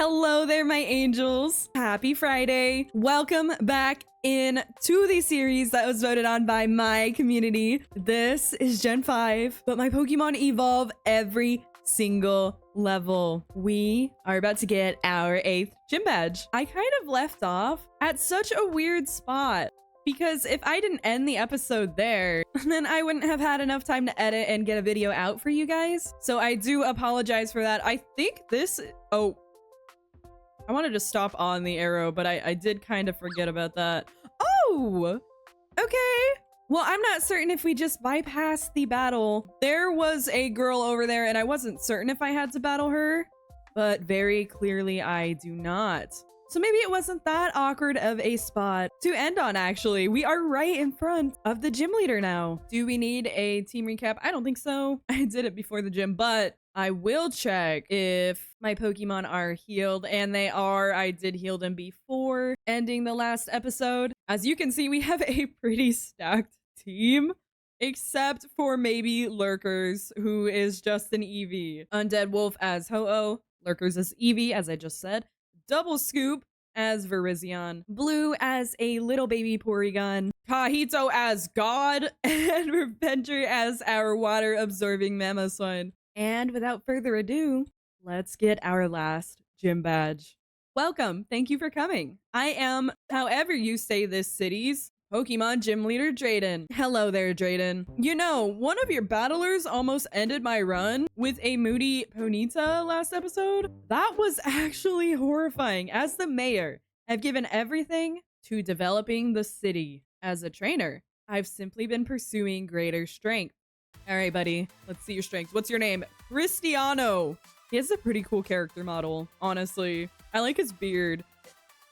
Hello there, my angels. Happy Friday. Welcome back in to the series that was voted on by my community. This is Gen 5, but my Pokemon evolve every single level. We are about to get our 8th gym badge. I kind of left off at such a weird spot, because if I didn't end the episode there, then I wouldn't have had enough time to edit and get a video out for you guys. So I do apologize for that. I think this... Oh, I wanted to stop on the arrow, but I did kind of forget about that. Oh, okay. Well, I'm not certain if we just bypassed the battle. There was a girl over there, and I wasn't certain if I had to battle her, but very clearly I do not. So maybe it wasn't that awkward of a spot to end on, actually. We are right in front of the gym leader now. Do we need a team recap? I don't think so. I did it before the gym, but I will check if my Pokemon are healed, and they are. I did heal them before ending the last episode. As you can see, we have a pretty stacked team, except for maybe Lurkers, who is just an Eevee. Undead Wolf as Ho-Oh, Lurkers as Eevee, as I just said. Double Scoop as Virizion, Blue as a little baby Porygon, Kahito as God, and Revenger as our water-absorbing Mamoswine. And without further ado, let's get our last gym badge. Welcome. Thank you for coming. I am, however you say this city's Pokemon Gym Leader Drayden. Hello there, Drayden. You know, one of your battlers almost ended my run with a Moody Ponyta last episode. That was actually horrifying. As the mayor, I've given everything to developing the city. As a trainer, I've simply been pursuing greater strength. All right, buddy, let's see your strengths. What's your name? Cristiano. He has a pretty cool character model, honestly. I like his beard.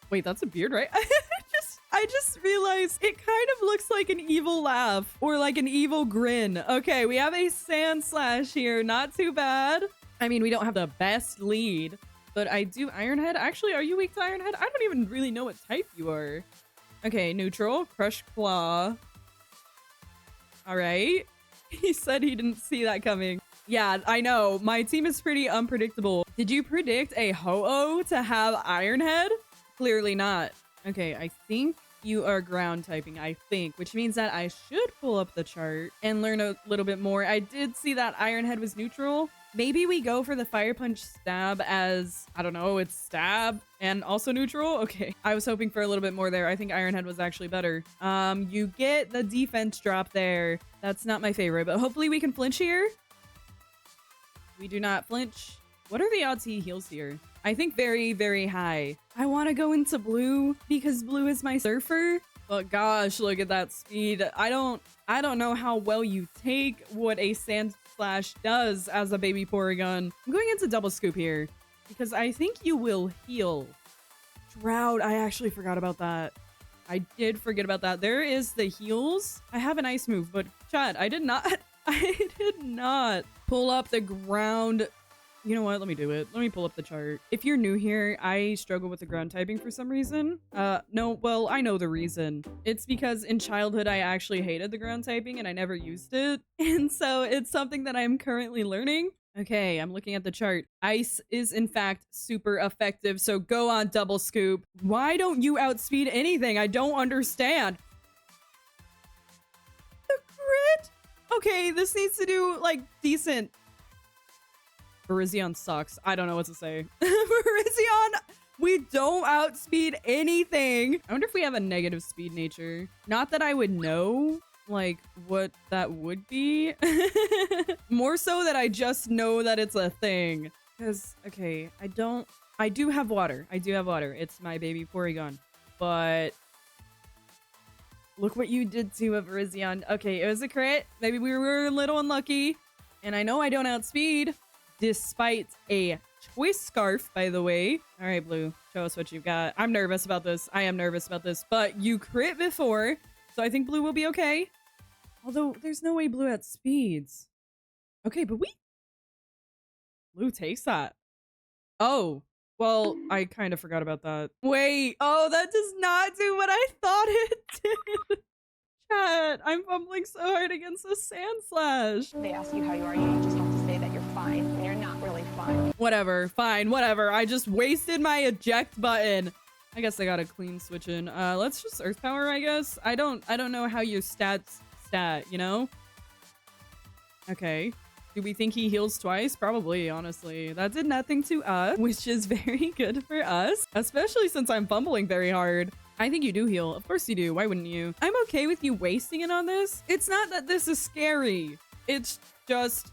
Wait, that's a beard, right? I just realized it kind of looks like an evil laugh or like an evil grin. Okay, we have a Sand Slash here. Not too bad. I mean, we don't have the best lead, but I do Iron Head. Actually, are you weak to Iron Head? I don't even really know what type you are. Okay, neutral. Crush Claw. All right. He said he didn't see that coming. Yeah, I know. My team is pretty unpredictable. Did you predict a Ho-Oh to have Iron Head? Clearly not. Okay, I think you are ground typing, I think, which means that I should pull up the chart and learn a little bit more. I did see that Iron Head was neutral. Maybe we go for the Fire Punch Stab as, I don't know, it's stab and also neutral. Okay, I was hoping for a little bit more there. I think Iron Head was actually better. You get the defense drop there. That's not my favorite, but hopefully we can flinch here. We do not flinch. What are the odds he heals here? I think very, very high. I want to go into Blue because Blue is my surfer. But gosh, look at that speed. I don't know how well you take what a Sand Slash does as a baby Porygon. I'm going into Double Scoop here because I think you will heal. Drought, I actually forgot about that. I did forget about that. There is the heals. I have an ice move, but chat, I did not pull up the ground. You know what? Let me do it. Let me pull up the chart. If you're new here, I struggle with the ground typing for some reason. No, well, I know the reason. It's because in childhood, I actually hated the ground typing and I never used it. And so it's something that I'm currently learning. Okay, I'm looking at the chart. Ice is in fact super effective, so go on Double Scoop. Why don't you outspeed anything? I don't understand. The crit? Okay, this needs to do like decent. Virizion sucks. I don't know what to say. Virizion, we don't outspeed anything. I wonder if we have a negative speed nature. Not that I would know, like, what that would be. More so that I just know that it's a thing. Because, okay, I do have water. I do have water. It's my baby Porygon. But look what you did to a Virizion. Okay, it was a crit. Maybe we were a little unlucky. And I know I don't outspeed. Despite a twist scarf, by the way. All right, Blue, show us what you've got. I'm nervous about this. I am nervous about this, but you crit before, so I think Blue will be okay. Although there's no way Blue outspeeds. Okay, but Blue takes that. Oh, well, I kind of forgot about that. Wait, oh, that does not do what I thought it did. Chat, I'm fumbling so hard against the Sand Slash. They ask you how you are, you just have to say that you're fine. fine when you're not really fine. Whatever, fine, whatever. I just wasted my eject button. I guess I got a clean switch in. Let's just Earth Power, I guess. I don't know how your stats stat, you know? Okay. Do we think he heals twice? Probably, honestly. That did nothing to us, which is very good for us, especially since I'm fumbling very hard. I think you do heal. Of course you do. Why wouldn't you? I'm okay with you wasting it on this. It's not that this is scary. It's just...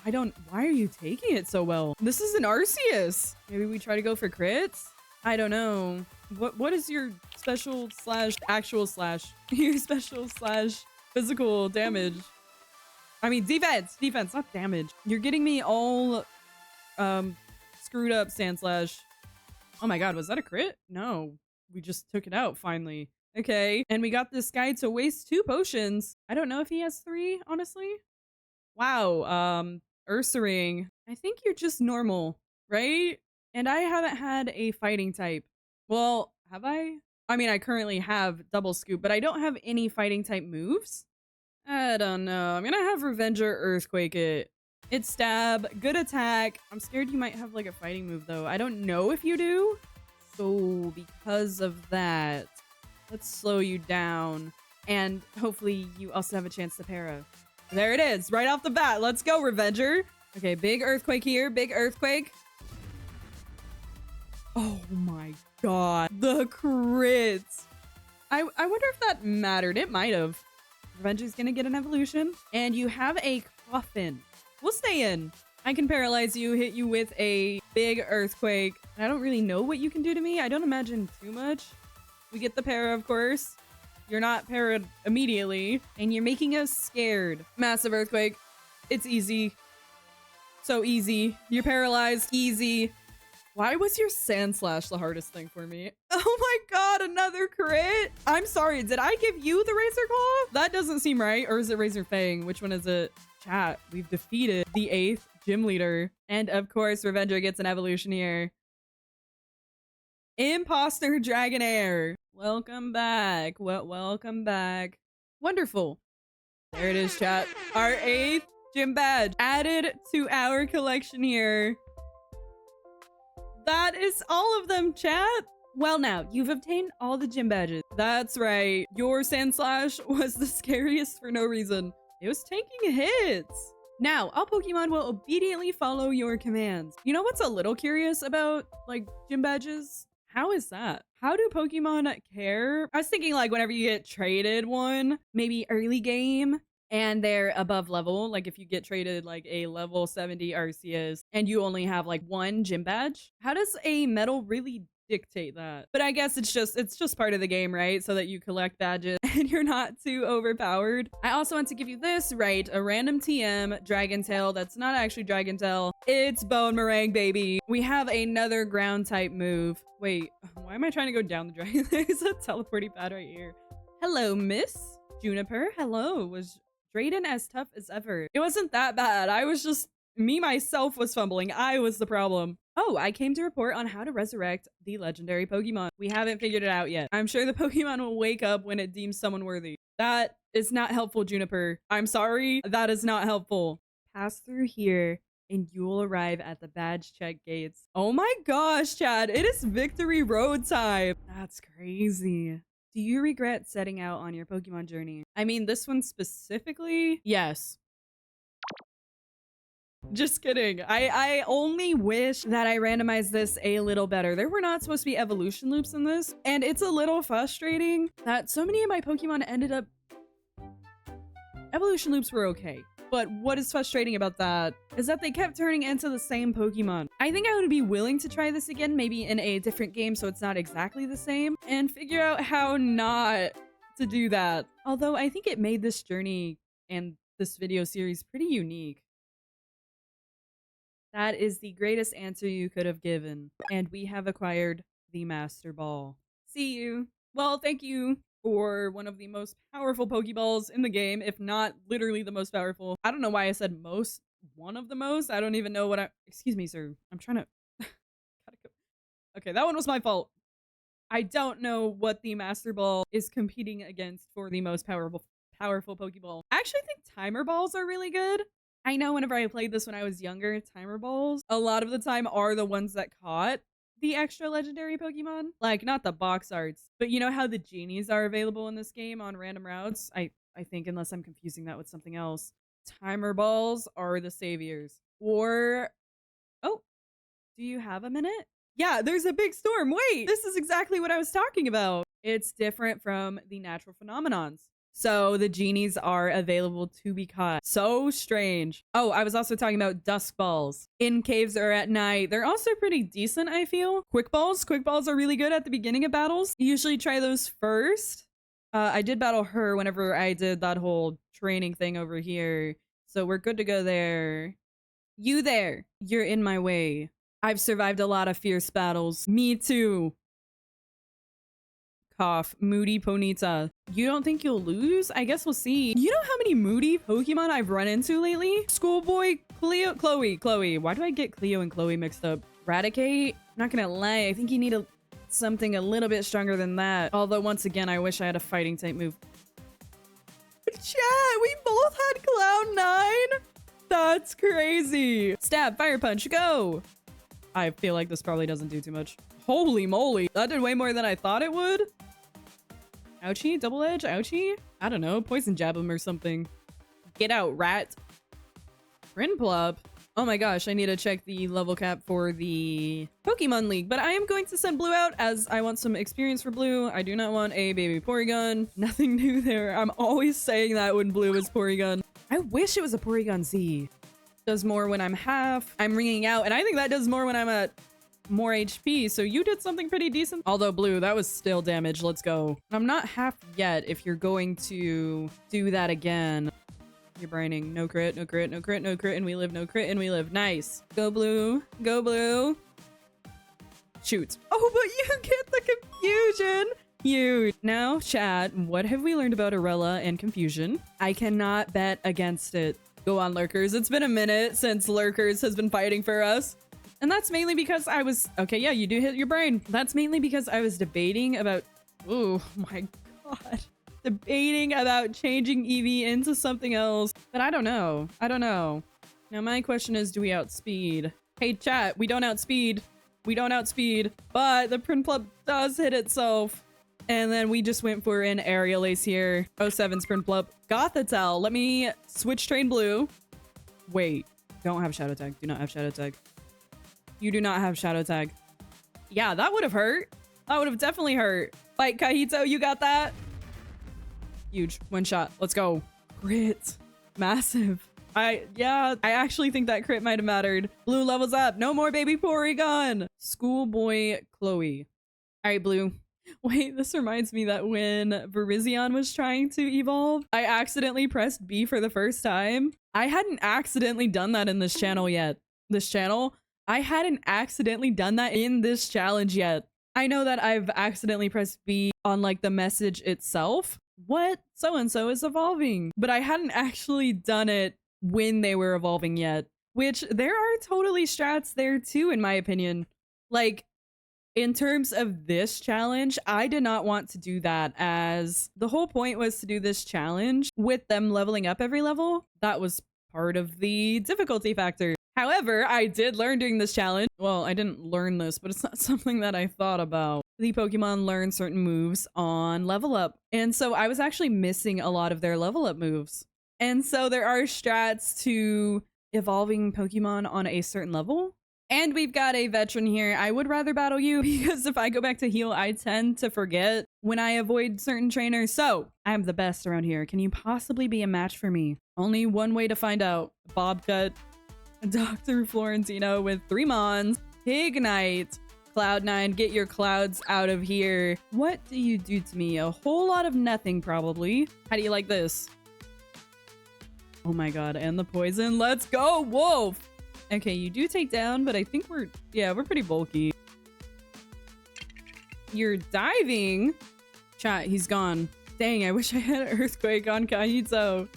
I don't... Why are you taking it so well? This is an Arceus. Maybe we try to go for crits? I don't know. What is your special slash actual slash... Your special slash physical damage? I mean, defense, not damage. You're getting me all screwed up, Sand Slash. Oh my god, was that a crit? No, we just took it out finally. Okay, and we got this guy to waste 2 potions. I don't know if he has 3, honestly. Wow, Ursaring. I think you're just normal, right? And I haven't had a fighting type. Well, have I? I mean, I currently have Double Scoop, but I don't have any fighting type moves. I don't know. I'm gonna have Revenger Earthquake it. It's stab, good attack. I'm scared you might have like a fighting move though. I don't know if you do. So because of that, let's slow you down. And hopefully you also have a chance to para. There it is, right off the bat. Let's go, Revenger. Okay, big Earthquake here, big Earthquake. Oh my god, the crits. I wonder if that mattered. It might have. Revenger's gonna get an evolution. And you have a coffin. We'll stay in. I can paralyze you, hit you with a big Earthquake. I don't really know what you can do to me. I don't imagine too much. We get the para, of course. You're not parried immediately. And you're making us scared. Massive Earthquake. It's easy. So easy. You're paralyzed. Easy. Why was your Sand Slash the hardest thing for me? Oh my god, another crit? I'm sorry, did I give you the Razor Claw? That doesn't seem right. Or is it Razor Fang? Which one is it? Chat, we've defeated the 8th gym leader. And of course, Revenger gets an evolution here. Imposter Dragonair. Welcome back. Welcome back. Wonderful. There it is, chat. Our 8th gym badge added to our collection here. That is all of them, chat. Well, now, you've obtained all the gym badges. That's right. Your Sand Slash was the scariest for no reason. It was taking hits. Now, all Pokemon will obediently follow your commands. You know what's a little curious about, like, gym badges? How is that? How do Pokemon care? I was thinking, like, whenever you get traded one, maybe early game, and they're above level, like if you get traded like a level 70 Arceus and you only have like 1 gym badge, how does a medal really dictate that? But I guess it's just part of the game, right? So that you collect badges and you're not too overpowered. I also want to give you this, right? A random TM Dragon Tail. That's not actually Dragon Tail. It's Bone Meringue, baby. We have another ground type move. Wait, why am I trying to go down the dragon? There's a teleporty pad right here. Hello, Miss Juniper. Hello. Was Drayden as tough as ever? It wasn't that bad. I was just... Me, myself, was fumbling. I was the problem. Oh, I came to report on how to resurrect the legendary Pokemon. We haven't figured it out yet. I'm sure the Pokemon will wake up when it deems someone worthy. That is not helpful, Juniper. I'm sorry. That is not helpful. Pass through here and you will arrive at the badge check gates. Oh my gosh, Chad. It is Victory Road time. That's crazy. Do you regret setting out on your Pokemon journey? I mean, this one specifically? Yes. Just kidding. I only wish that I randomized this a little better. There were not supposed to be evolution loops in this, and it's a little frustrating that so many of my Pokemon ended up... Evolution loops were okay, but what is frustrating about that is that they kept turning into the same Pokemon. I think I would be willing to try this again, maybe in a different game so it's not exactly the same, and figure out how not to do that. Although I think it made this journey and this video series pretty unique. That is the greatest answer you could have given. And we have acquired the Master Ball. See you. Well, thank you for one of the most powerful Pokeballs in the game, if not literally the most powerful. I don't know why I said most. One of the most? I don't even know what I... Excuse me, sir. I'm trying to... Gotta go. Okay, that one was my fault. I don't know what the Master Ball is competing against for the most powerful powerful Pokeball. I actually think timer balls are really good. I know whenever I played this when I was younger, timer balls a lot of the time are the ones that caught the extra legendary Pokemon. Like, not the box arts, but you know how the genies are available in this game on random routes? I think, unless I'm confusing that with something else. Timer balls are the saviors. Or, oh, do you have a minute? Yeah, there's a big storm. Wait, this is exactly what I was talking about. It's different from the natural phenomenons. So the genies are available to be caught. So strange. Oh, I was also talking about dusk balls in caves or at night. They're also pretty decent, I feel. Quick balls are really good at the beginning of battles. You usually try those first. I did battle her whenever I did that whole training thing over here. So we're good to go there. You there. You're in my way. I've survived a lot of fierce battles. Me too. Cough. Moody Ponyta. You don't think you'll lose? I guess we'll see. You know how many Moody Pokemon I've run into lately? Schoolboy, Chloe. Why do I get Cleo and Chloe mixed up? Raticate? Not gonna lie, I think you need something a little bit stronger than that. Although once again, I wish I had a fighting type move. Chat, we both had Cloud9? That's crazy. Stab, fire punch, go. I feel like this probably doesn't do too much. Holy moly. That did way more than I thought it would. Ouchie, double edge, ouchie. I don't know, poison jab him or something. Get out, rat. Prinplup. Oh my gosh, I need to check the level cap for the Pokemon League, but I am going to send Blue out as I want some experience for Blue. I do not want a baby Porygon. Nothing new there. I'm always saying that when Blue is Porygon. I wish it was a Porygon Z. Does more when I'm half. I'm ringing out, and I think that does more when I'm at more HP, so you did something pretty decent. Although Blue, that was still damage. Let's go. I'm not half yet if you're going to do that again. You're braining. No crit, no crit, no crit, no crit, and we live, no crit, and we live. Nice. Go Blue. Go Blue. Shoot. Oh, but you get the confusion. Huge. Now, chat, what have we learned about Arella and confusion? I cannot bet against it. Go on, Lurkers. It's been a minute since Lurkers has been fighting for us. And that's mainly because I was... Okay, yeah, you do hit your brain. That's mainly because I was debating about... Oh my god. Debating about changing Eevee into something else. But I don't know. I don't know. Now, my question is, do we outspeed? Hey, chat, we don't outspeed. We don't outspeed. But the Prinplup does hit itself. And then we just went for an Aerial Ace here. 07's Prinplup. 𝐻𝒶𝓋𝓒. Let me switch train Blue. Wait. Don't have Shadow Tag. Do not have Shadow Tag. You do not have Shadow Tag. Yeah, that would have hurt. That would have definitely hurt. Like, Kahito, you got that? Huge. One shot. Let's go. Crit. Massive. I actually think that crit might have mattered. Blue levels up. No more baby Porygon. Schoolboy Chloe. All right, Blue. Wait, this reminds me that when Virizion was trying to evolve, I accidentally pressed B for the first time. I hadn't accidentally done that in this channel yet. I hadn't accidentally done that in this challenge yet. I know that I've accidentally pressed B on like the message itself. What? So-and-so is evolving. But I hadn't actually done it when they were evolving yet. Which there are totally strats there too, in my opinion. Like, in terms of this challenge, I did not want to do that, as the whole point was to do this challenge with them leveling up every level. That was part of the difficulty factor. However, I did learn during this challenge. Well, I didn't learn this, but it's not something that I thought about. The Pokemon learn certain moves on level up. And so I was actually missing a lot of their level up moves. And so there are strats to evolving Pokemon on a certain level. And we've got a veteran here. I would rather battle you because if I go back to heal, I tend to forget when I avoid certain trainers. So I'm the best around here. Can you possibly be a match for me? Only one way to find out. Bobcut. Dr. Florentino with 3 Mons. Ignite. Cloud9, get your clouds out of here. What do you do to me? A whole lot of nothing, probably. How do you like this? Oh my god, and the poison. Let's go, Wolf! Okay, you do take down, but I think we're pretty bulky. You're diving? Chat, he's gone. Dang, I wish I had an Earthquake on Kahito.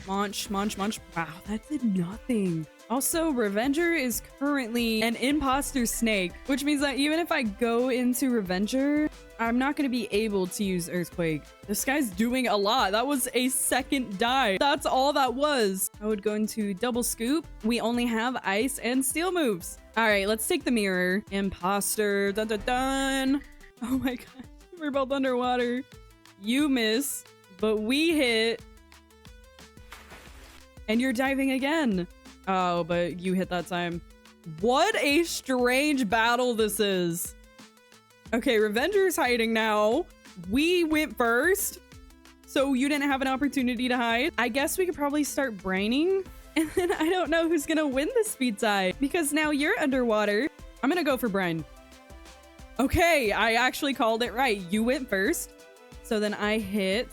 Munch, munch, munch. Wow, that did nothing. Also, Revenger is currently an imposter snake, which means that even if I go into Revenger, I'm not going to be able to use Earthquake. This guy's doing a lot. That was a second die. That's all that was. I would go into Double Scoop. We only have Ice and Steel moves. All right, let's take the mirror. Imposter. Dun, dun, dun. Oh my god. We're both underwater. You miss, but we hit. And you're diving again. Oh, but you hit that time. What a strange battle this is. Okay, Revenger's hiding now. We went first, so you didn't have an opportunity to hide. I guess we could probably start braining, and then I don't know who's gonna win the speed tie because now you're underwater. I'm gonna go for Brine. Okay, I actually called it right. You went first, so then I hit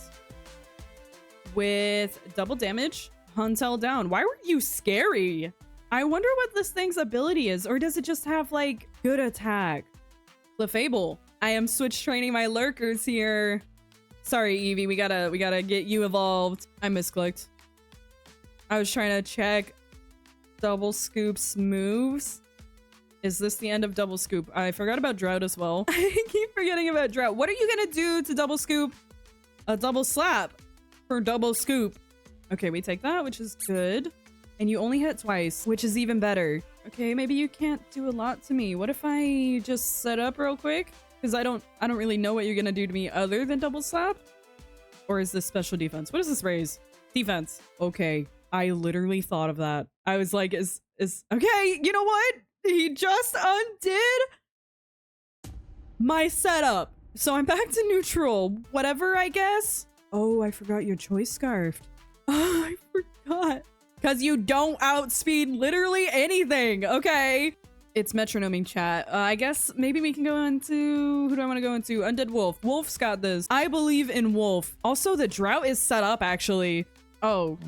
with double damage. Huntel down. Why were you scary? I wonder what this thing's ability is, or does it just have like good attack? Clefable. I am switch training my lurkers here. Sorry, Eevee, we gotta get you evolved. I misclicked. I was trying to check Double Scoop's moves. Is this the end of Double Scoop? I forgot about Drought as well. I keep forgetting about Drought. What are you gonna do to Double Scoop? A double slap for Double Scoop. Okay, we take that, which is good. And you only hit twice, which is even better. Okay, maybe you can't do a lot to me. What if I just set up real quick? Because I don't really know what you're gonna do to me other than double slap. Or is this special defense? What is this raise? Defense. Okay, I literally thought of that. I was like, is okay, you know what? He just undid my setup. So I'm back to neutral. Whatever, I guess. Oh, I forgot your choice scarf. Oh, I forgot. Because you don't outspeed literally anything. Okay. It's metronoming chat. I guess maybe we can go into... Who do I want to go into? Undead Wolf. Wolf's got this. I believe in Wolf. Also, the Drought is set up, actually. Oh.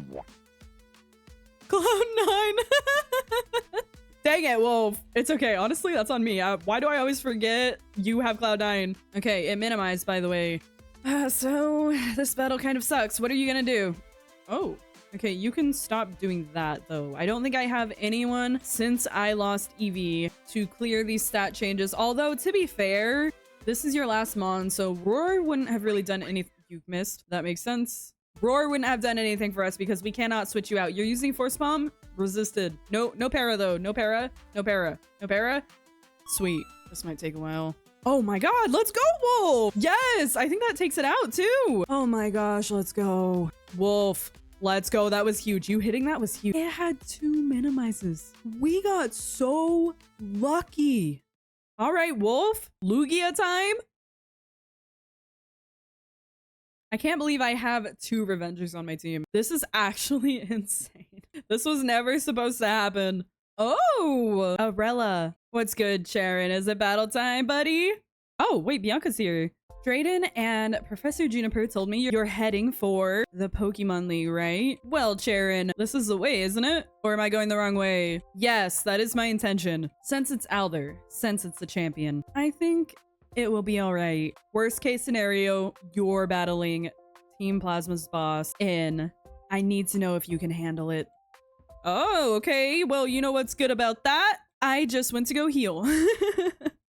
Cloud9. Dang it, Wolf. It's okay. Honestly, that's on me. Why do I always forget you have Cloud9? Okay, it minimized, by the way. So, this battle kind of sucks. What are you gonna do? Oh, okay, you can stop doing that, though. I don't think I have anyone since I lost Eevee to clear these stat changes. Although, to be fair, this is your last Mon, so Roar wouldn't have really done anything. You missed. That makes sense. Roar wouldn't have done anything for us because we cannot switch you out. You're using Force Palm? Resisted. No para, though. No para. No para. No para. Sweet. This might take a while. Oh my god, let's go, Wolf! Yes, I think that takes it out, too. Oh my gosh, let's go. Wolf, let's go. That was huge. You hitting that was huge. It had 2 minimizes. We got so lucky. All right, Wolf, Lugia time. I can't believe I have 2 Revengers on my team. This is actually insane. This was never supposed to happen. Oh, Arella. What's good, Sharon? Is it battle time, buddy? Oh, wait, Bianca's here. Drayden and Professor Juniper told me you're heading for the Pokemon League, right? Well, Sharon, this is the way, isn't it? Or am I going the wrong way? Yes, that is my intention. Since it's Alder, since it's the champion, I think it will be all right. Worst case scenario, you're battling Team Plasma's boss in. I need to know if you can handle it. Oh, okay. Well, you know what's good about that? I just went to go heal.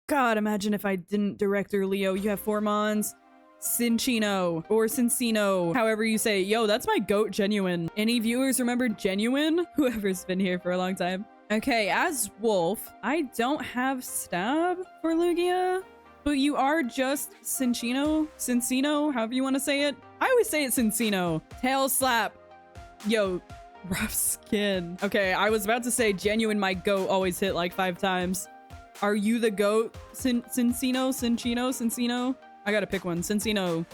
God, imagine if I didn't Director Leo. You have 4 Mons. Cinchino or Cincino, however you say it. Yo, that's my goat, Genuine. Any viewers remember Genuine? Whoever's been here for a long time. Okay, as Wolf, I don't have Stab for Lugia, but you are just Cincino, however you want to say it. I always say it Cincino. Tail Slap. Yo, rough skin. Okay, I was about to say Genuine, my goat, always hit like 5 times. Are you the goat? Cincino? I gotta pick one. Cincino.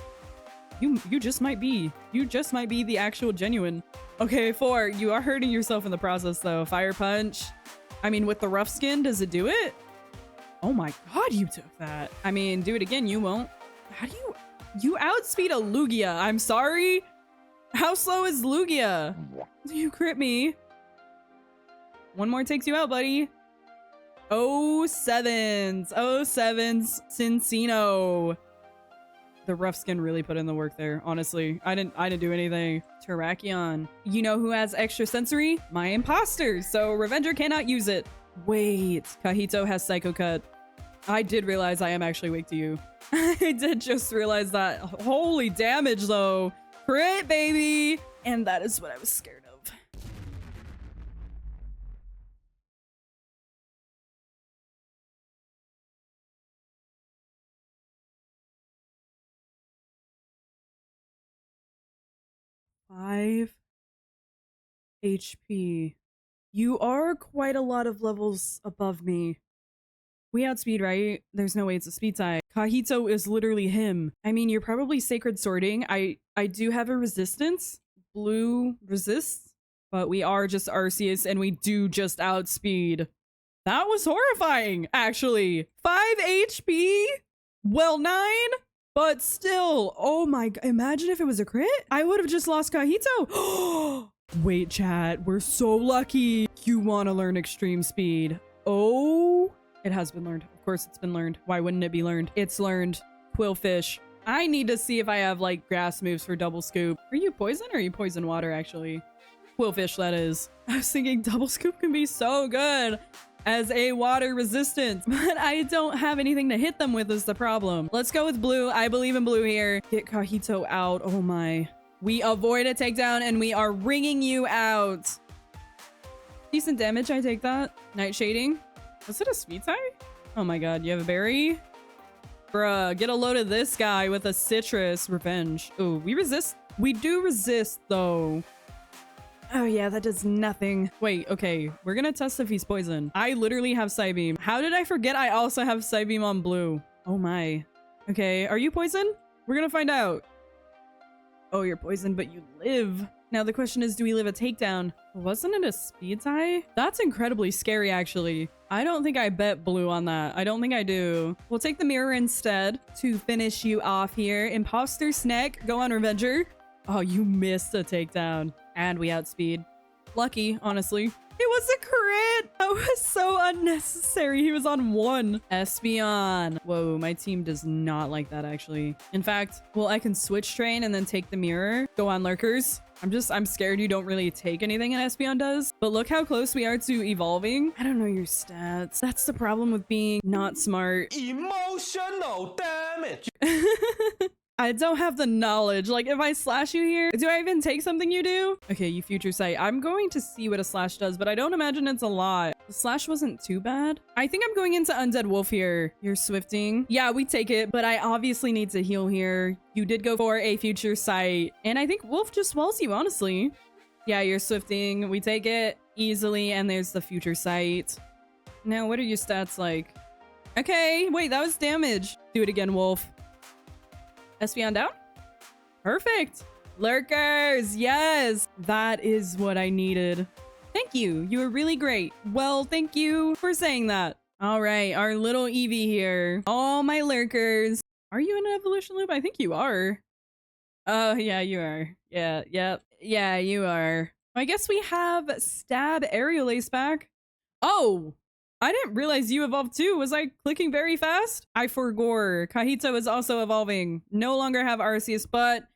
You just might be. You just might be the actual Genuine. Okay, 4. You are hurting yourself in the process, though. Fire Punch. I mean, with the rough skin, does it do it? Oh my god, you took that. I mean, do it again, you won't. How do you... You outspeed a Lugia. I'm sorry. How slow is Lugia? You crit me. 1 more takes you out, buddy. Oh, 7s. Oh, 7s. Cincino. The rough skin really put in the work there, honestly. I didn't do anything. Terrakion. You know who has extra sensory? My imposter, so Revenger cannot use it. Wait, Kahito has Psycho Cut. I did realize I am actually weak to you. I did just realize that. Holy damage though. Crit, baby! And that is what I was scared of. Five HP. You are quite a lot of levels above me. We outspeed, right? There's no way it's a speed type. Kahito is literally him. I mean, you're probably Sacred Sorting. I do have a resistance. Blue resists, but we are just Arceus and we do just outspeed. That was horrifying, actually. 5 HP? Well, 9? But still, oh my god, imagine if it was a crit. I would have just lost Kahito. Wait, chat, we're so lucky. You want to learn extreme speed. Oh, it has been learned. Of course it's been learned. Why wouldn't it be learned? It's learned. Quillfish. I need to see if I have like grass moves for double scoop. Are you poison or are you poison water actually? Quillfish, that is. I was thinking double scoop can be so good as a water resistance, but I don't have anything to hit them with is the problem. Let's go with blue. I believe in blue here. Get Kahito out. Oh my. We avoid a takedown and we are ringing you out. Decent damage, I take that. Night Shading. Was it a speed type? Oh my god, you have a berry? Bruh, get a load of this guy with a citrus. Revenge. Oh, we resist. We do resist though. Oh yeah, that does nothing. Wait, okay. We're gonna test if he's poison. I literally have Psybeam. How did I forget I also have Psybeam on blue? Oh my. Okay, are you poison? We're gonna find out. Oh, you're poisoned, but you live. Now the question is, do we live a takedown? Wasn't it a speed tie? That's incredibly scary, actually. I don't think I bet blue on that. I don't think I do. We'll take the mirror instead to finish you off here. Imposter Snack, go on Revenger. Oh, you missed a takedown. And we outspeed. Lucky, honestly. It was a crit! That was so unnecessary. He was on 1. Espeon. Whoa, my team does not like that, actually. In fact, well, I can switch train and then take the mirror. Go on Lurkers. I'm scared you don't really take anything an Espeon does. But look how close we are to evolving. I don't know your stats. That's the problem with being not smart. Emotional damage. I don't have the knowledge. Like, if I slash you here, do I even take something you do? Okay, you future sight. I'm going to see what a slash does, but I don't imagine it's a lot. The slash wasn't too bad. I think I'm going into Undead Wolf here. You're swifting. Yeah, we take it, but I obviously need to heal here. You did go for a future sight, and I think Wolf just walls you, honestly. Yeah, you're swifting. We take it easily, and there's the future sight. Now, what are your stats like? Okay, wait, that was damage. Do it again, Wolf. Espeon down? Perfect. Lurkers, yes. That is what I needed. Thank you. You were really great. Well, thank you for saying that. All right, our little Eevee here. All my Lurkers. Are you in an evolution loop? I think you are. Oh, yeah, you are. Yeah, you are. I guess we have Stab Aerial-𝑎ce back. Oh! I didn't realize you evolved too. Was I clicking very fast? I forgot. Kahito is also evolving. No longer have Arceus, but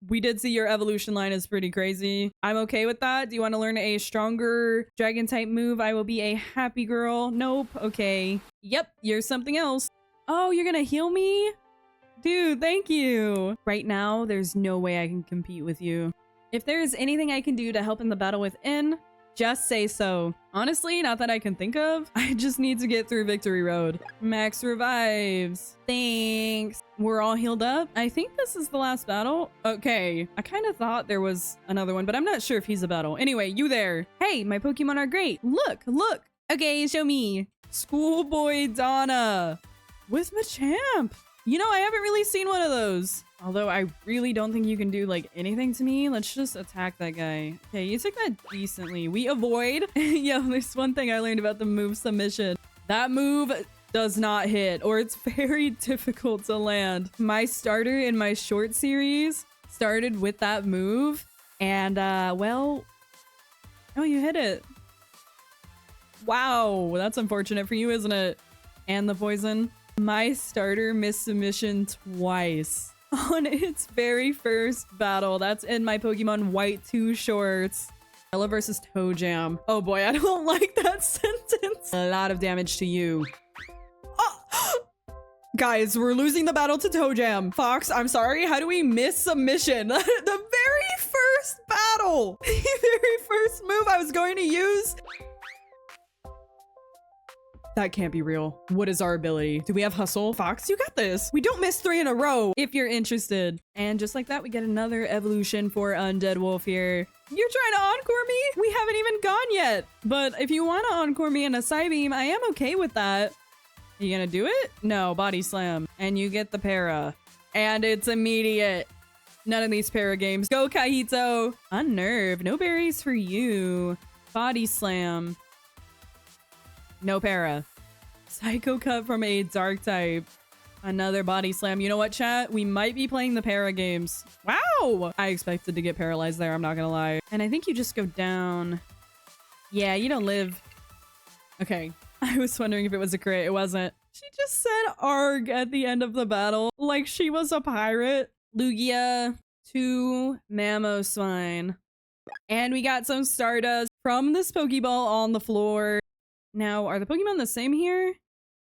we did see your evolution line is pretty crazy. I'm okay with that. Do you want to learn a stronger dragon type move? I will be a happy girl. Nope. Okay. Yep. You're something else. Oh, you're gonna heal me? Dude, thank you. Right now, there's no way I can compete with you. If there is anything I can do to help in the battle within, just say so. Honestly, not that I can think of. I just need to get through Victory Road. Max revives. Thanks. We're all healed up. I think this is the last battle. Okay. I kind of thought there was another one, but I'm not sure if he's a battle. Anyway, you there. Hey, my Pokemon are great. Look. Okay, show me. Schoolboy Donna with Machamp. You know, I haven't really seen one of those. Although I really don't think you can do like anything to me. Let's just attack that guy. Okay, you took that decently. We avoid. Yo, there's one thing I learned about the move submission. That move does not hit, or it's very difficult to land. My starter in my short series started with that move, and well, oh, you hit it. Wow, that's unfortunate for you, isn't it? And the poison. My starter missed submission twice. on its very first battle. That's in my Pokemon White 2 shorts. Arella versus ToeJam. Oh boy, I don't like that sentence. A lot of damage to you. Oh! Guys, we're losing the battle to ToeJam. Fox, I'm sorry. How do we miss submission? The very first battle. The very first move I was going to use. That can't be real. What is our ability? Do we have hustle? Fox, you got this. We don't miss 3 in a row if you're interested. And just like that, we get another evolution for Undead Wolf here. You're trying to encore me? We haven't even gone yet. But if you want to encore me in a Psybeam, I am okay with that. Are you gonna do it? No, Body Slam. And you get the para. And it's immediate. None of these para games. Go, Cajito. Unnerve. No berries for you. Body Slam. No para. Psycho Cut from a dark type. Another Body Slam. You know what, chat? We might be playing the para games. Wow! I expected to get paralyzed there, I'm not gonna lie. And I think you just go down. Yeah, you don't live. Okay. I was wondering if it was a crit. It wasn't. She just said arg at the end of the battle. Like she was a pirate. Lugia to Mamoswine. And we got some Stardust from this Pokeball on the floor. Now, are the Pokemon the same here?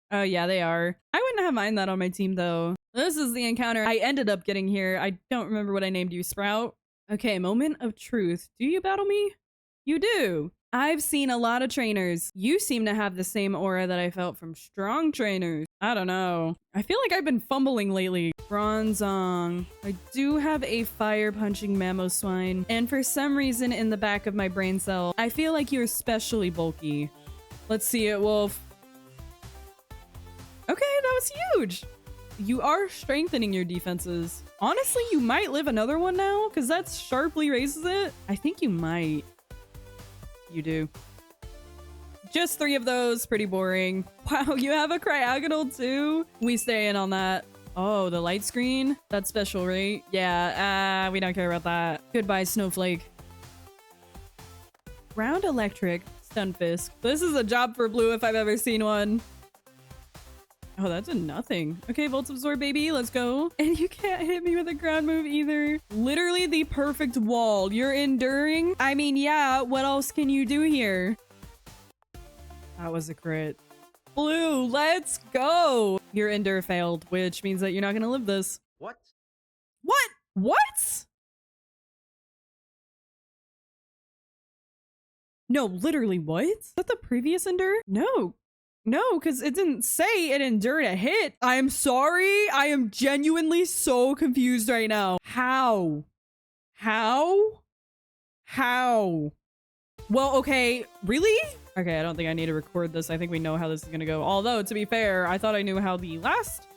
Oh, yeah, they are. I wouldn't have mind that on my team, though. This is the encounter I ended up getting here. I don't remember what I named you, Sprout. Okay, moment of truth. Do you battle me? You do. I've seen a lot of trainers. You seem to have the same aura that I felt from strong trainers. I don't know. I feel like I've been fumbling lately. Bronzong. I do have a fire-punching Mamoswine. And for some reason in the back of my brain cell, I feel like you're especially bulky. Let's see it, Wolf. Okay, that was huge. You are strengthening your defenses. Honestly, you might live another one now, because that sharply raises it. I think you might. You do. Just 3 of those. Pretty boring. Wow, you have a 𝑔𝓇𝓈 too? We stay in on that. Oh, the light screen? That's special, right? Yeah, we don't care about that. Goodbye, Snowflake. Ground Electric. Stunfisk. This is a job for blue if I've ever seen one. Oh, that's a nothing. Okay, Volt Absorb, baby. Let's go. And you can't hit me with a ground move either. Literally the perfect wall. You're enduring. I mean, yeah, what else can you do here? That was a crit. Blue, let's go. Your endure failed, which means that you're not going to live this. What? What? What? No, literally, what? Is that the previous endure? No. No, because it didn't say it endured a hit. I am sorry. I am genuinely so confused right now. How? How? How? Well, okay. Really? Okay, I don't think I need to record this. I think we know how this is going to go. Although, to be fair, I thought I knew how the last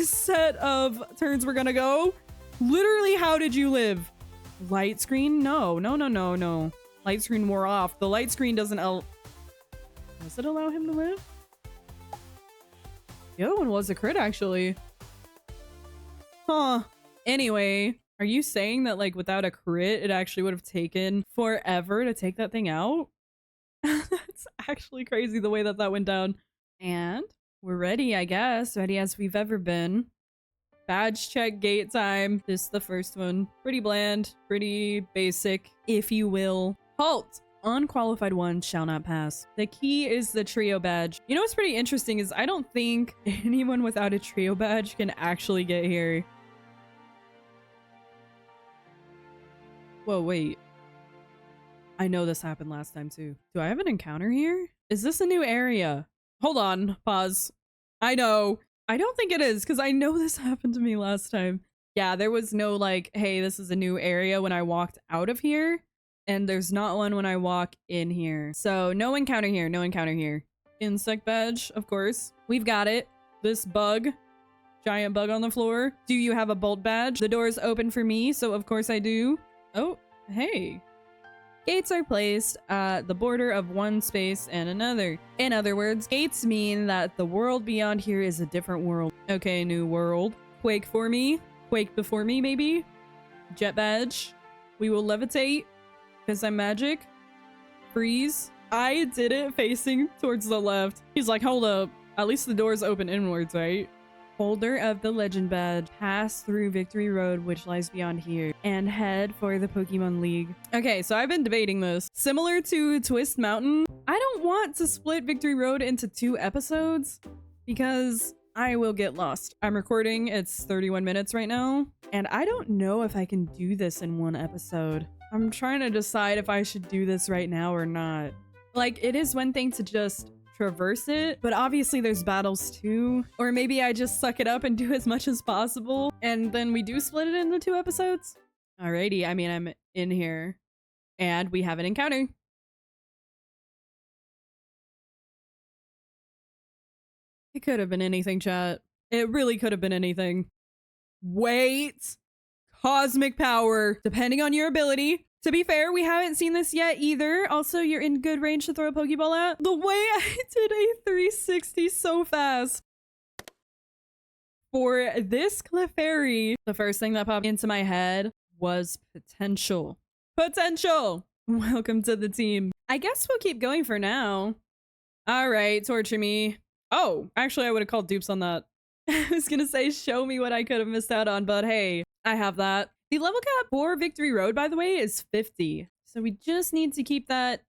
set of turns were going to go. Literally, how did you live? Light screen? No, no, no, no, no. Light screen wore off. The light screen doesn't does it allow him to live? The other one was a crit, actually. Huh. Anyway, are you saying that, like, without a crit, it actually would have taken forever to take that thing out? That's actually crazy the way that that went down. And we're ready, I guess. Ready as we've ever been. Badge check gate time. This is the first one. Pretty bland. Pretty basic, if you will. Halt! Unqualified one shall not pass. The key is the trio badge. You know what's pretty interesting is I don't think anyone without a trio badge can actually get here. Whoa, wait. I know this happened last time too. Do I have an encounter here? Is this a new area? Hold on. Pause. I know. I don't think it is because I know this happened to me last time. Yeah, there was no like, hey, this is a new area when I walked out of here. And there's not one when I walk in here. So no encounter here, no encounter here. Insect badge, of course. We've got it. This bug, giant bug on the floor. Do you have a bolt badge? The door is open for me, so of course I do. Oh, hey. Gates are placed at the border of one space and another. In other words, gates mean that the world beyond here is a different world. Okay, new world. Quake for me. Quake before me, maybe? Jet badge. We will levitate. Because I'm magic. Freeze. I did it facing towards the left. He's like, hold up. At least the door's open inwards, right? Holder of the legend badge, pass through Victory Road, which lies beyond here, and head for the Pokemon League. Okay, so I've been debating this. Similar to Twist Mountain, I don't want to split Victory Road into 2 episodes because I will get lost. I'm recording, it's 31 minutes right now, and I don't know if I can do this in 1 episode. I'm trying to decide if I should do this right now or not. Like, it is one thing to just traverse it, but obviously there's battles too. Or maybe I just suck it up and do as much as possible, and then we do split it into 2 episodes. Alrighty, I mean, I'm in here, and we have an encounter. It could have been anything, chat. It really could have been anything. Wait! Cosmic power, depending on your ability. To be fair, we haven't seen this yet either. Also, you're in good range to throw a Pokeball at. The way I did a 360 so fast. For this Clefairy, the first thing that popped into my head was potential. Potential! Welcome to the team. I guess we'll keep going for now. All right, torture me. Oh, actually, I would have called dupes on that. I was gonna say, show me what I could have missed out on, but hey, I have that. The level cap for Victory Road, by the way, is 50. So we just need to keep that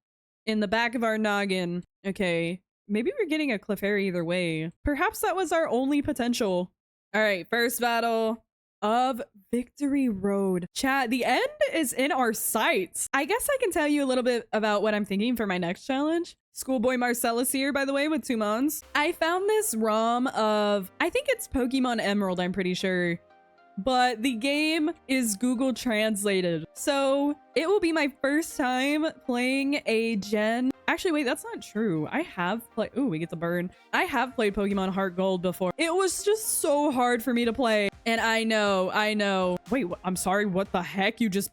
in the back of our noggin. Okay, maybe we're getting a Clefairy either way. Perhaps that was our only potential. All right, first battle of Victory Road. Chat, the end is in our sights. I guess I can tell you a little bit about what I'm thinking for my next challenge. Schoolboy Marcellus here, by the way, with 2 mons. I found this ROM of, I think it's Pokemon Emerald, I'm pretty sure. But the game is Google translated. So it will be my first time playing a gen. Actually, wait, that's not true. I have played, ooh, we get the burn. I have played Pokemon Heart Gold before. It was just so hard for me to play. And I know. Wait, I'm sorry, what the heck? You just...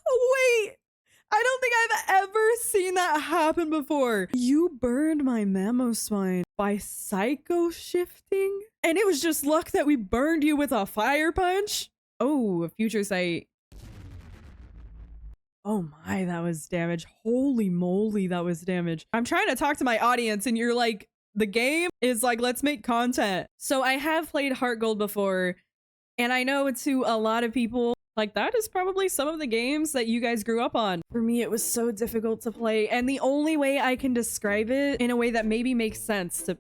Wait, I don't think I've ever seen that happen before. You burned my Mamoswine by psycho shifting? And it was just luck that we burned you with a fire punch? Oh, a future sight. Oh my, that was damage. Holy moly, that was damage. I'm trying to talk to my audience and you're like, the game is like, let's make content. So I have played Heart Gold before, and I know to a lot of people, like, that is probably some of the games that you guys grew up on. For me, it was so difficult to play, and the only way I can describe it in a way that maybe makes sense to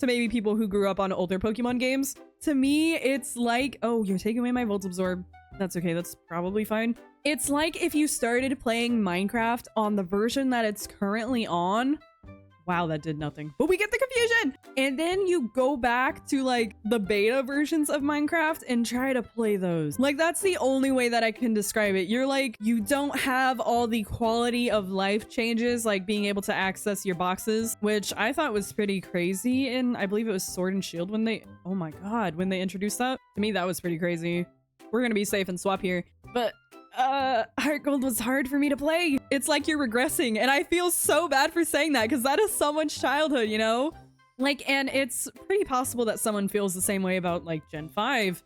maybe people who grew up on older Pokemon games, to me, it's like, oh, you're taking away my Volt Absorb. That's okay, that's probably fine. It's like if you started playing Minecraft on the version that it's currently on. Wow, that did nothing. But we get the confusion! And then you go back to like the beta versions of Minecraft and try to play those. Like, that's the only way that I can describe it. You're like, you don't have all the quality of life changes, like being able to access your boxes, which I thought was pretty crazy. And I believe it was Sword and Shield when they, oh my God, when they introduced that. To me, that was pretty crazy. We're gonna be safe and swap here. But Heart Gold was hard for me to play. It's like you're regressing, and I feel so bad for saying that because that is someone's childhood, you know? Like, and it's pretty possible that someone feels the same way about like Gen 5.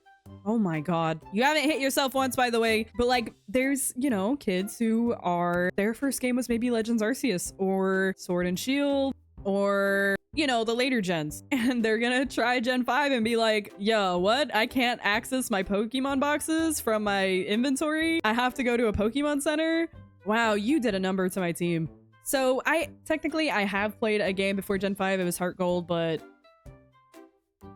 Oh my God. You haven't hit yourself once, by the way, but like there's, you know, kids who are, their first game was maybe Legends Arceus or Sword and Shield or, you know, the later gens, and they're gonna try Gen 5 and be like, yo, what? I can't access my Pokemon boxes from my inventory. I have to go to a Pokemon Center. Wow, you did a number to my team. So I have played a game before Gen 5. It was Heart Gold, but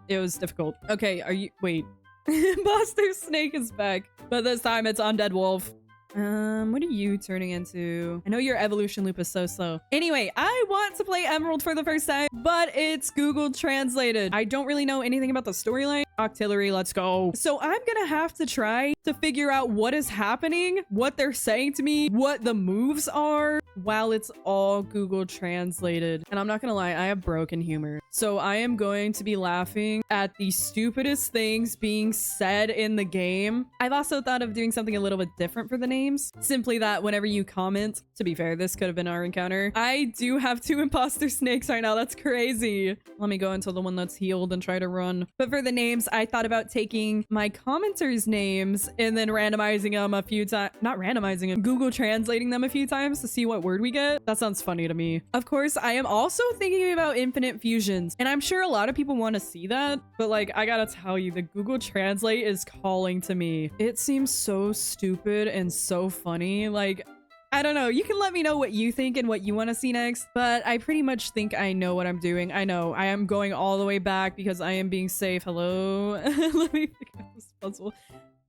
it was difficult. Okay, are you, wait. Imposter Snake is back, but this time it's Undead Wolf. What are you turning into? I know your evolution loop is so slow. Anyway, I want to play Emerald for the first time, but it's Google translated. I don't really know anything about the storyline. Octillery, let's go. So I'm gonna have to try to figure out what is happening, what they're saying to me, what the moves are, while it's all Google translated. And I'm not gonna lie, I have broken humor. So I am going to be laughing at the stupidest things being said in the game. I've also thought of doing something a little bit different for the names. Simply that whenever you comment, to be fair, this could have been our encounter. I do have 2 imposter snakes right now. That's crazy. Let me go until the one that's healed and try to run. But for the names, times I thought about taking my commenters' names and then randomizing them a few times. Not randomizing them, Google translating them a few times to see what word we get. That sounds funny to me. Of course, I am also thinking about infinite fusions, and I'm sure a lot of people want to see that, but like, I gotta tell you, the Google Translate is calling to me. It seems so stupid and so funny. Like, I don't know. You can let me know what you think and what you want to see next, but I pretty much think I know what I'm doing. I know I am going all the way back because I am being safe. Hello. Let me pick up this puzzle.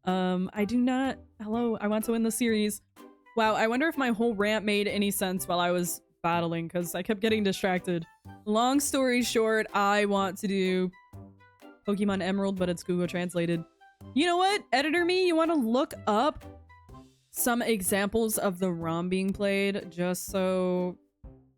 I do not. Hello. I want to win the series. Wow. I wonder if my whole rant made any sense while I was battling because I kept getting distracted. Long story short, I want to do Pokemon Emerald, but it's Google translated. You know what? Editor me, you want to look up some examples of the ROM being played just so...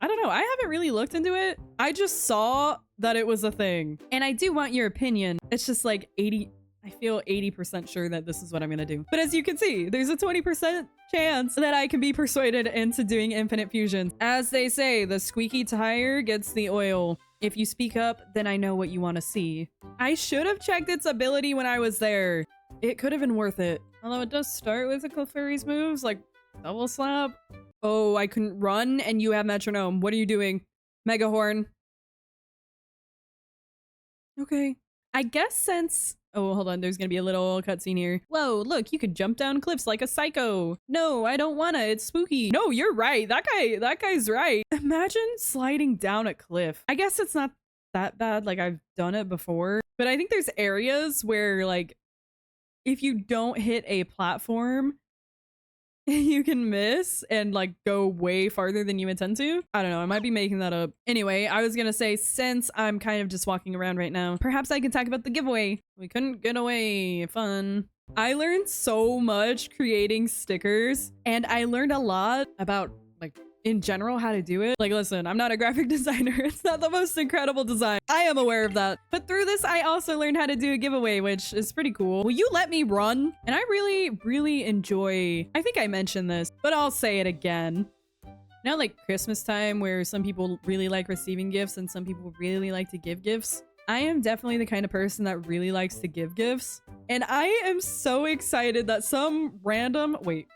I don't know. I haven't really looked into it. I just saw that it was a thing. And I do want your opinion. It's just like 80... I feel 80% sure that this is what I'm gonna do. But as you can see, there's a 20% chance that I can be persuaded into doing infinite fusion. As they say, the squeaky tire gets the oil. If you speak up, then I know what you want to see. I should have checked its ability when I was there. It could have been worth it. Although it does start with a Clefairy's moves, like double slap. Oh, I couldn't run and you have metronome. What are you doing? Mega horn. Okay. I guess since... Oh, hold on. There's gonna be a little cutscene here. Whoa, look, you could jump down cliffs like a psycho. No, I don't wanna. It's spooky. No, you're right. That guy's right. Imagine sliding down a cliff. I guess it's not that bad. Like, I've done it before. But I think there's areas where, like, if you don't hit a platform, you can miss and like go way farther than you intend to. I don't know. I might be making that up. Anyway, I was gonna say, since I'm kind of just walking around right now, perhaps I can talk about the giveaway. We couldn't get away. Fun. I learned so much creating stickers, and I learned a lot about like in general how to do it. Like, listen, I'm not a graphic designer. It's not the most incredible design. I am aware of that. But through this, I also learned how to do a giveaway, which is pretty cool. Will you let me run? And I really enjoy, I think I mentioned this, but I'll say it again. Now, like Christmas time where some people really like receiving gifts and some people really like to give gifts. I am definitely the kind of person that really likes to give gifts. And I am so excited that some random, wait,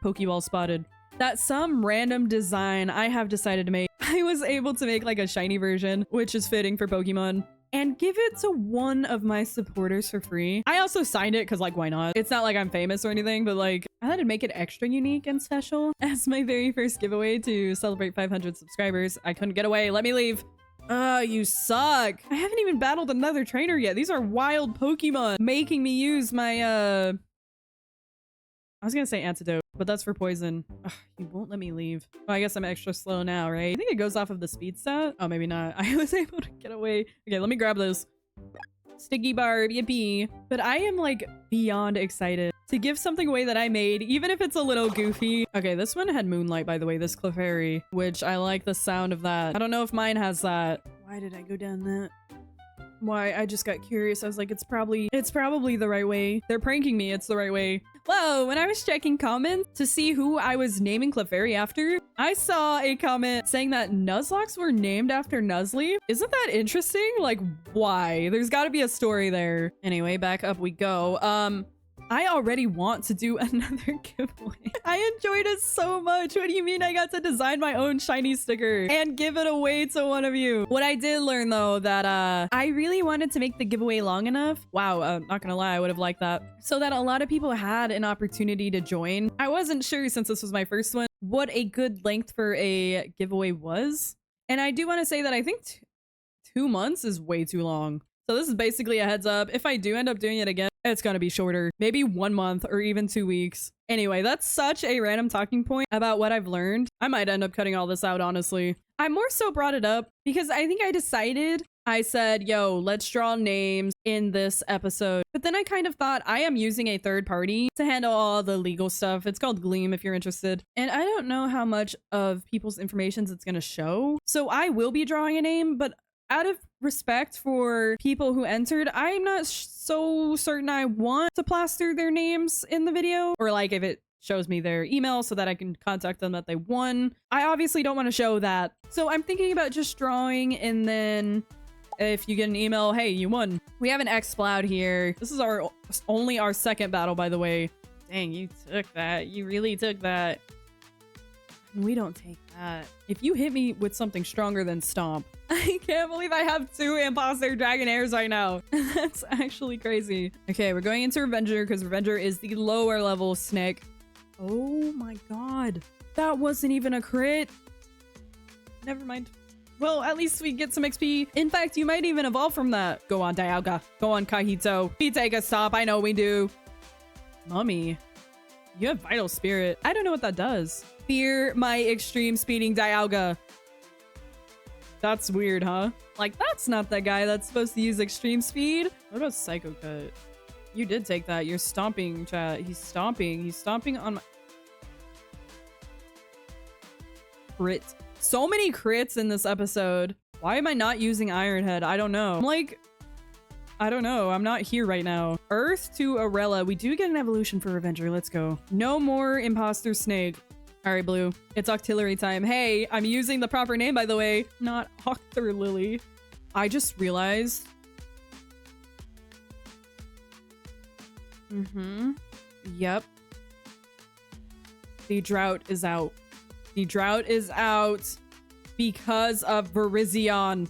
Pokeball spotted. That some random design I have decided to make, I was able to make like a shiny version, which is fitting for Pokemon, and give it to one of my supporters for free. I also signed it because like, why not? It's not like I'm famous or anything, but like, I had to make it extra unique and special as my very first giveaway to celebrate 500 subscribers. I couldn't get away. Let me leave. You suck. I haven't even battled another trainer yet. These are wild Pokemon making me use my, I was gonna say antidote, but that's for poison. Ugh, you won't let me leave. Well, I guess I'm extra slow now, right? I think it goes off of the speed stat. Oh, maybe not. I was able to get away. Okay, let me grab those. Sticky barb, yippee. But I am like beyond excited to give something away that I made, even if it's a little goofy. Okay, this one had moonlight, by the way, this Clefairy, which I like the sound of that. I don't know if mine has that. Why did I go down that? Why? I just got curious. I was like, it's probably the right way. They're pranking me. It's the right way. Whoa, when I was checking comments to see who I was naming Clefairy after, I saw a comment saying that Nuzlocks were named after Nuzlocke. Isn't that interesting? Like, why? There's got to be a story there. Anyway, back up we go. I already want to do another giveaway. I enjoyed it so much. What do you mean I got to design my own shiny sticker and give it away to one of you? What I did learn though, that I really wanted to make the giveaway long enough. Wow, not gonna lie, I would have liked that. So that a lot of people had an opportunity to join. I wasn't sure, since this was my first one, what a good length for a giveaway was. And I do want to say that I think 2 months is way too long. So this is basically a heads up. If I do end up doing it again, it's gonna be shorter. Maybe 1 month or even 2 weeks. Anyway, that's such a random talking point about what I've learned. I might end up cutting all this out, honestly. I more so brought it up because I think I said, yo, let's draw names in this episode. But then I kind of thought, I am using a third party to handle all the legal stuff. It's called Gleam if you're interested. And I don't know how much of people's information it's gonna show. So I will be drawing a name, but out of respect for people who entered, I'm not so certain I want to plaster their names in the video, or like if it shows me their email so that I can contact them that they won. I obviously don't want to show that. So I'm thinking about just drawing and then if you get an email, hey, you won. We have an 𝑥_Cloud here. This is only our second battle, by the way. Dang, you took that. You really took that. We don't take that. If you hit me with something stronger than Stomp, I can't believe I have 2 imposter dragon airs right now. That's actually crazy. Okay, we're going into Revenger because Revenger is the lower level snake. Oh my god. That wasn't even a crit. Never mind. Well, at least we get some XP. In fact, you might even evolve from that. Go on, 𝑑ialga. Go on, 𝐻𝒶𝓋𝓒. We take a stop. I know we do. Mummy. You have Vital Spirit. I don't know what that does. Fear my extreme speeding 𝑑ialga. That's weird, huh? Like, that's not the guy that's supposed to use extreme speed. What about Psycho Cut? You did take that. You're stomping, chat. He's stomping. He's stomping on my... Crit. So many crits in this episode. Why am I not using Iron Head? I don't know. I'm like... I don't know. I'm not here right now. Earth to Arella. We do get an evolution for Revenger. Let's go. No more imposter snake. All right, Blue. It's Octillery time. Hey, I'm using the proper name, by the way. Not 𝑘𝒃_𝓈𝓉. I just realized. Yep. The drought is out. The drought is out because of Virizion.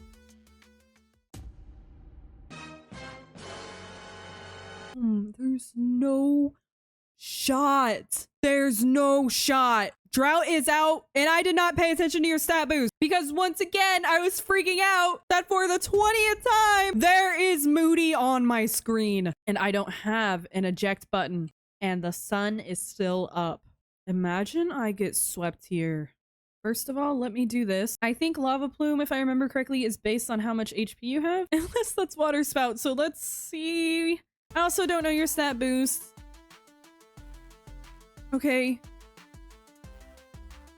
There's no shot. There's no shot. Drought is out, and I did not pay attention to your stat boost because once again, I was freaking out that for the 20th time, there is Moody on my screen, and I don't have an eject button, and the sun is still up. Imagine I get swept here. First of all, let me do this. I think Lava Plume, if I remember correctly, is based on how much HP you have, unless that's Water Spout, so let's see. I also don't know your stat boost. Okay.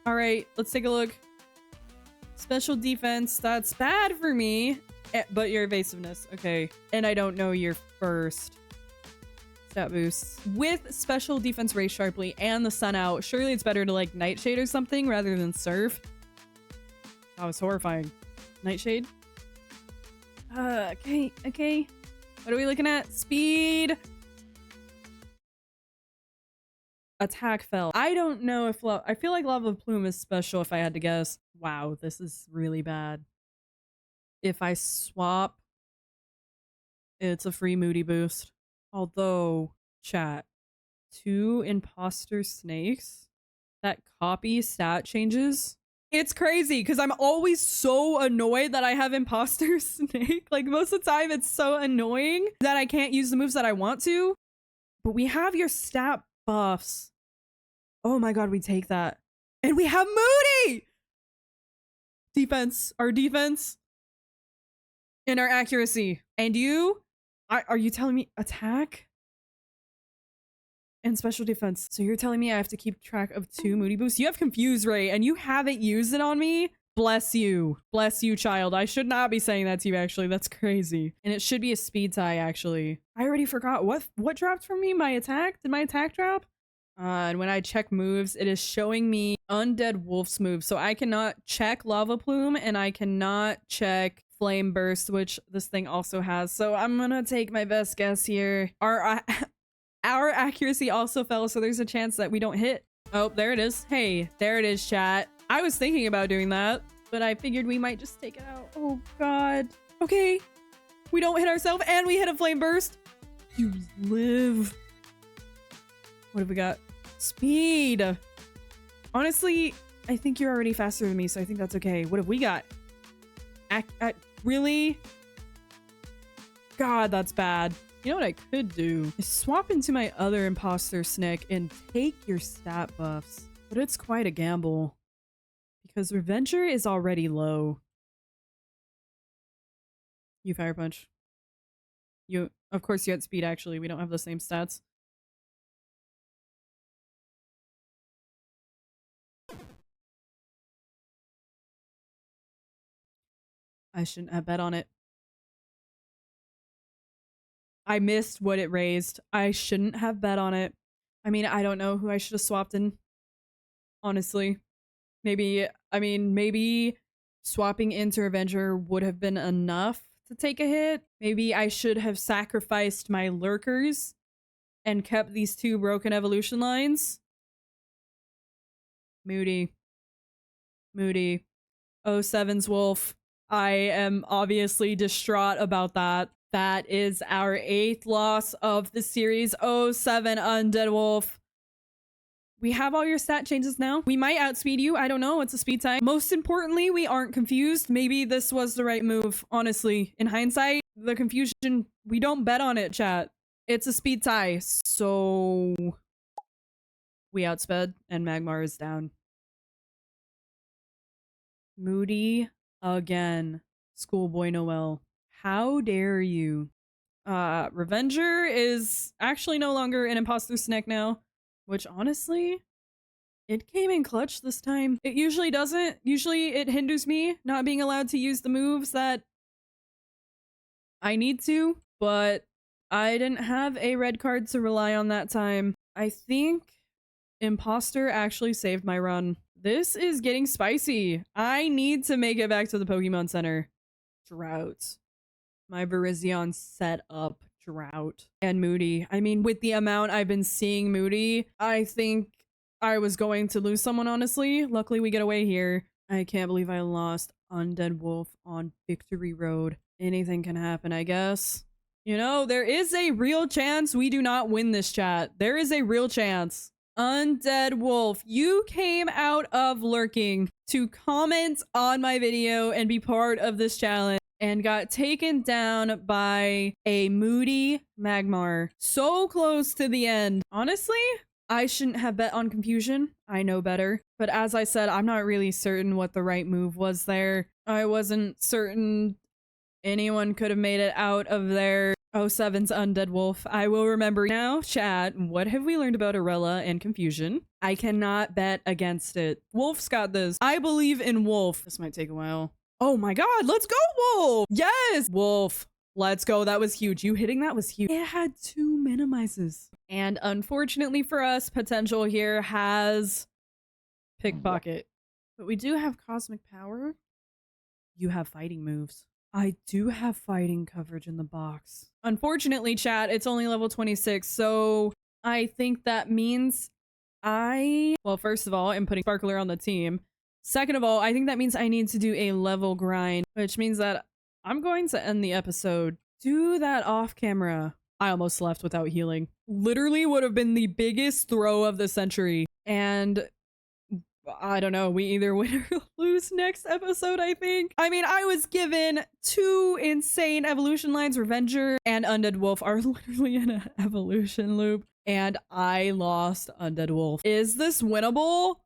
All right, let's take a look. Special defense, that's bad for me, but your evasiveness, okay. And I don't know your first stat boost. With special defense raised sharply and the sun out, surely it's better to like Nightshade or something rather than Surf. That was horrifying. Nightshade? Okay. What are we looking at? Speed. Attack fell. I don't know if I feel like Lava Plume is special if I had to guess. Wow, this is really bad. If I swap, it's a free Moody boost. Although, chat, 2 imposter snakes that copy stat changes. It's crazy because I'm always so annoyed that I have imposter snake. Like most of the time it's so annoying that I can't use the moves that I want to. But we have your stat buffs. Oh my god, we take that. And we have Moody! Defense. Our defense. And our accuracy. And you? Are you telling me attack? And special defense. So you're telling me I have to keep track of 2 Moody boosts? You have Confuse Ray and you haven't used it on me? Bless you. Bless you, child. I should not be saying that to you, actually. That's crazy. And it should be a speed tie, actually. I already forgot. What dropped from me? My attack? Did my attack drop? And when I check moves, it is showing me Undead Wolf's move. So I cannot check Lava Plume and I cannot check Flame Burst, which this thing also has. So I'm gonna take my best guess here. Our accuracy also fell, so there's a chance that we don't hit. Oh, there it is. Hey, there it is, chat. I was thinking about doing that, but I figured we might just take it out. Oh god. Okay. We don't hit ourselves and we hit a Flame Burst. You live. What have we got? Speed. Honestly, I think you're already faster than me, so I think that's okay. What have we got? Really? God, that's bad. You know what I could do? Is swap into my other imposter snake and take your stat buffs. But it's quite a gamble. Because Revenger is already low. You Fire Punch. You, of course you had speed actually. We don't have the same stats. I shouldn't have bet on it. I missed what it raised. I shouldn't have bet on it. I mean, I don't know who I should have swapped in. Honestly. Maybe, I mean, maybe swapping into Revenger would have been enough to take a hit. Maybe I should have sacrificed my lurkers and kept these 2 broken evolution lines. Moody. Moody. 07's wolf. I am obviously distraught about that. That is our 8th loss of the series. 07 Undead Wolf. We have all your stat changes now. We might outspeed you. I don't know. It's a speed tie. Most importantly, we aren't confused. Maybe this was the right move. Honestly, in hindsight, the confusion, we don't bet on it, chat. It's a speed tie. So we outsped and Magmar is down. Moody again. Schoolboy Noel. How dare you? Revenger is actually no longer an imposter snack now. Which, honestly, it came in clutch this time. It usually doesn't. Usually it hinders me not being allowed to use the moves that I need to. But I didn't have a red card to rely on that time. I think imposter actually saved my run. This is getting spicy. I need to make it back to the Pokemon Center. Drought. My Virizion set up. Drought. And Moody. I mean, with the amount I've been seeing Moody, I think I was going to lose someone, honestly. Luckily, we get away here. I can't believe I lost Undead Wolf on Victory Road. Anything can happen, I guess. You know, there is a real chance we do not win this, chat. There is a real chance. Undead Wolf, you came out of lurking to comment on my video and be part of this challenge and got taken down by a Moody Magmar. So close to the end. Honestly, I shouldn't have bet on confusion. I know better. But as I said, I'm not really certain what the right move was there. I wasn't certain anyone could have made it out of there. 07's Undead Wolf. I will remember now. Chat, what have we learned about Arella and confusion? I cannot bet against it. Wolf's got this. I believe in Wolf. This might take a while. Oh my god, let's go, Wolf! Yes! Wolf, let's go. That was huge. You hitting that was huge. It had 2 minimizes. And unfortunately for us, potential here has pickpocket. But we do have cosmic power. You have fighting moves. I do have fighting coverage in the box. Unfortunately, chat, it's only level 26, so I think that means well, first of all, I'm putting Sparkler on the team. Second of all, I think that means I need to do a level grind, which means that I'm going to end the episode. Do that off camera. I almost left without healing. Literally would have been the biggest throw of the century. And I don't know, we either win or lose next episode, I think. I mean, I was given 2 insane evolution lines. Revenger and Undead Wolf are literally in an evolution loop. And I lost Undead Wolf. Is this winnable?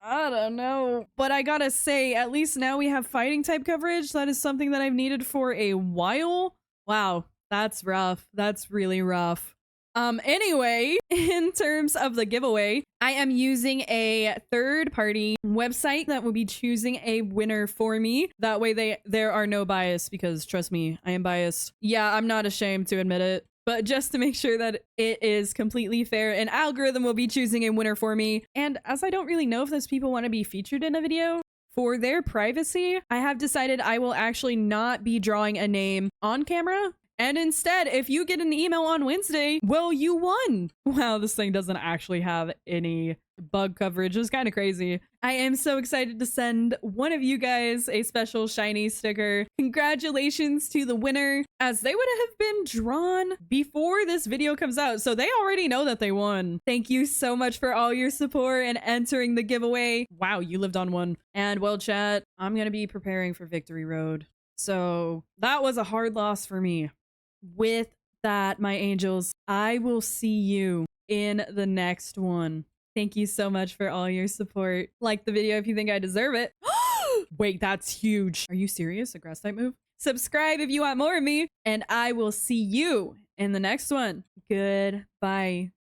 I don't know. But I gotta say, at least now we have fighting type coverage. That is something that I've needed for a while. Wow, that's rough. That's really rough. Anyway, in terms of the giveaway, I am using a third-party website that will be choosing a winner for me. That way there are no bias, because trust me, I am biased. Yeah, I'm not ashamed to admit it. But just to make sure that it is completely fair, an algorithm will be choosing a winner for me. And as I don't really know if those people want to be featured in a video, for their privacy, I have decided I will actually not be drawing a name on camera. And instead, if you get an email on Wednesday, well, you won. Wow, this thing doesn't actually have any bug coverage. It's kind of crazy. I am so excited to send one of you guys a special shiny sticker. Congratulations to the winner, as they would have been drawn before this video comes out, so they already know that they won. Thank you so much for all your support and entering the giveaway. Wow, you lived on one. And well, chat, I'm gonna be preparing for Victory Road. So that was a hard loss for me. With that, my angels, I will see you in the next one. Thank you so much for all your support. Like the video if you think I deserve it. Wait, that's huge. Are you serious? A grass type move? Subscribe if you want more of me, and I will see you in the next one. Goodbye.